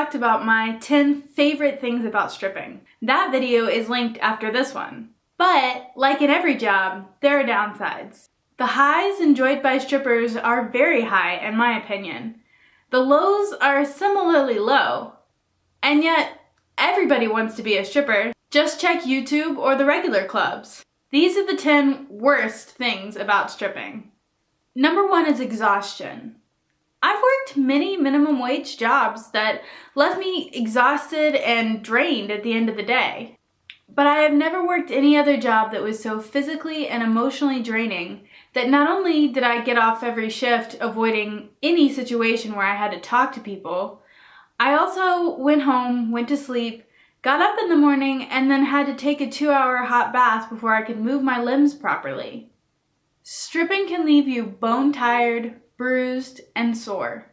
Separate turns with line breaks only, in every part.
talked about my 10 favorite things about stripping. That video is linked after this one. But, like in every job, there are downsides. The highs enjoyed by strippers are very high, in my opinion. The lows are similarly low. And yet, everybody wants to be a stripper. Just check YouTube or the regular clubs. These are the 10 worst things about stripping. Number 1 is exhaustion. I've worked many minimum wage jobs that left me exhausted and drained at the end of the day. But I have never worked any other job that was so physically and emotionally draining that not only did I get off every shift avoiding any situation where I had to talk to people, I also went home, went to sleep, got up in the morning, and then had to take a 2-hour hot bath before I could move my limbs properly. Stripping can leave you bone-tired, bruised, and sore.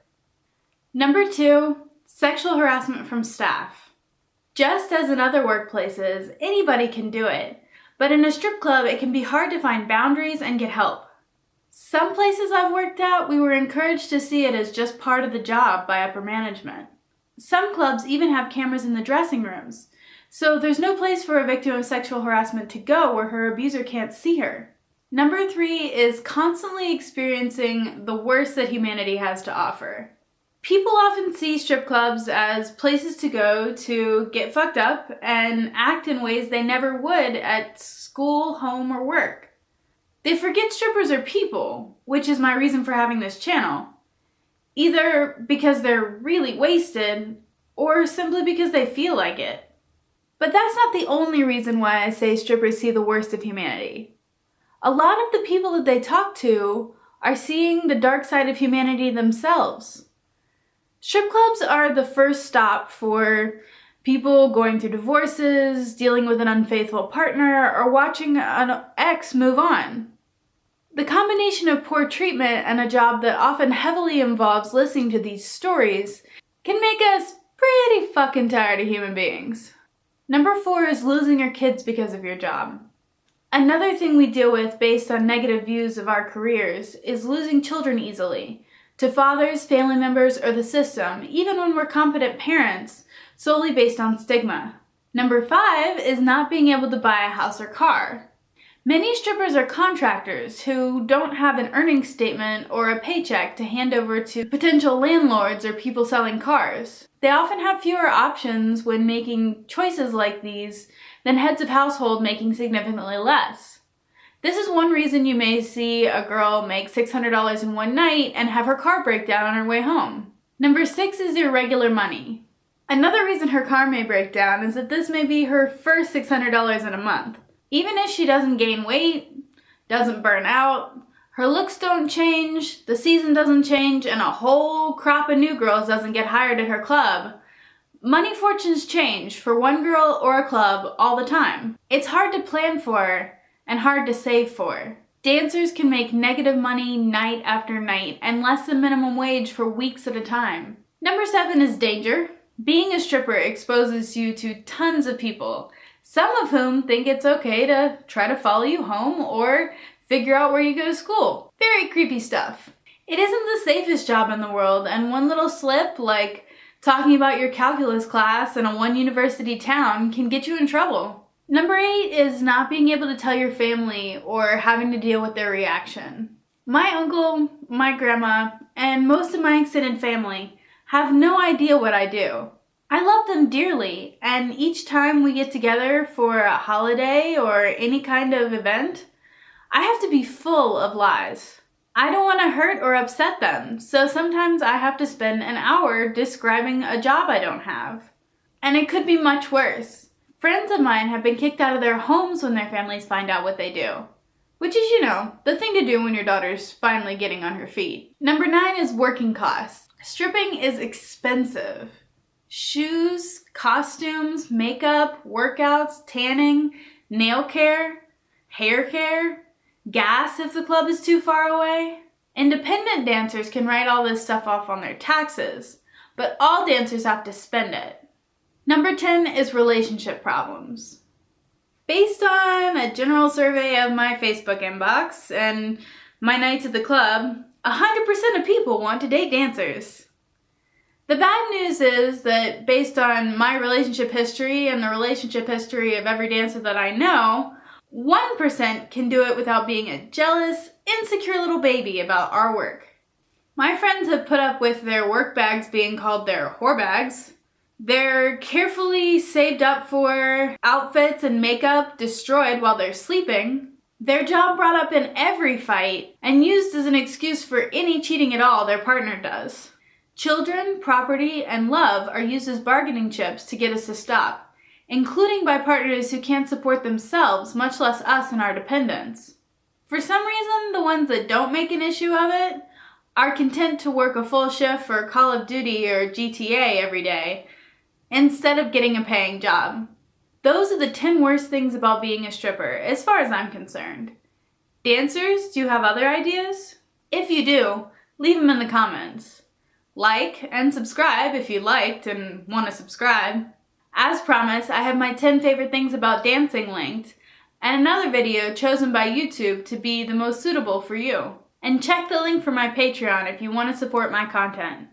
Number 2, sexual harassment from staff. Just as in other workplaces, anybody can do it, but in a strip club it can be hard to find boundaries and get help. Some places I've worked at, we were encouraged to see it as just part of the job by upper management. Some clubs even have cameras in the dressing rooms, so there's no place for a victim of sexual harassment to go where her abuser can't see her. Number 3 is constantly experiencing the worst that humanity has to offer. People often see strip clubs as places to go to get fucked up and act in ways they never would at school, home, or work. They forget strippers are people, which is my reason for having this channel. Either because they're really wasted, or simply because they feel like it. But that's not the only reason why I say strippers see the worst of humanity. A lot of the people that they talk to are seeing the dark side of humanity themselves. Strip clubs are the first stop for people going through divorces, dealing with an unfaithful partner, or watching an ex move on. The combination of poor treatment and a job that often heavily involves listening to these stories can make us pretty fucking tired of human beings. Number 4 is losing your kids because of your job. Another thing we deal with based on negative views of our careers is losing children easily, to fathers, family members, or the system, even when we're competent parents, solely based on stigma. Number 5 is not being able to buy a house or car. Many strippers are contractors who don't have an earnings statement or a paycheck to hand over to potential landlords or people selling cars. They often have fewer options when making choices like these than heads of household making significantly less. This is one reason you may see a girl make $600 in one night and have her car break down on her way home. Number 6 is irregular money. Another reason her car may break down is that this may be her first $600 in a month. Even if she doesn't gain weight, doesn't burn out, her looks don't change, the season doesn't change, and a whole crop of new girls doesn't get hired at her club, money fortunes change for one girl or a club all the time. It's hard to plan for and hard to save for. Dancers can make negative money night after night and less than minimum wage for weeks at a time. Number 7 is danger. Being a stripper exposes you to tons of people, some of whom think it's okay to try to follow you home or figure out where you go to school. Very creepy stuff. It isn't the safest job in the world, and one little slip, like talking about your calculus class in a one university town, can get you in trouble. Number 8 is not being able to tell your family or having to deal with their reaction. My uncle, my grandma, and most of my extended family have no idea what I do. I love them dearly, and each time we get together for a holiday or any kind of event, I have to be full of lies. I don't want to hurt or upset them, so sometimes I have to spend an hour describing a job I don't have. And it could be much worse. Friends of mine have been kicked out of their homes when their families find out what they do. Which is, the thing to do when your daughter's finally getting on her feet. Number 9 is working costs. Stripping is expensive. Shoes, costumes, makeup, workouts, tanning, nail care, hair care, gas if the club is too far away. Independent dancers can write all this stuff off on their taxes, but all dancers have to spend it. Number 10 is relationship problems. Based on a general survey of my Facebook inbox and my nights at the club, 100% of people want to date dancers. The bad news is that based on my relationship history and the relationship history of every dancer that I know, 1% can do it without being a jealous, insecure little baby about our work. My friends have put up with their work bags being called their whore bags. Their carefully saved up for outfits and makeup destroyed while they're sleeping. Their job brought up in every fight and used as an excuse for any cheating at all their partner does. Children, property, and love are used as bargaining chips to get us to stop, including by partners who can't support themselves, much less us and our dependents. For some reason, the ones that don't make an issue of it are content to work a full shift for Call of Duty or GTA every day, instead of getting a paying job. Those are the 10 worst things about being a stripper, as far as I'm concerned. Dancers, do you have other ideas? If you do, leave them in the comments. Like and subscribe if you liked and want to subscribe. As promised, I have my 10 favorite things about dancing linked, and another video chosen by YouTube to be the most suitable for you. And check the link for my Patreon if you want to support my content.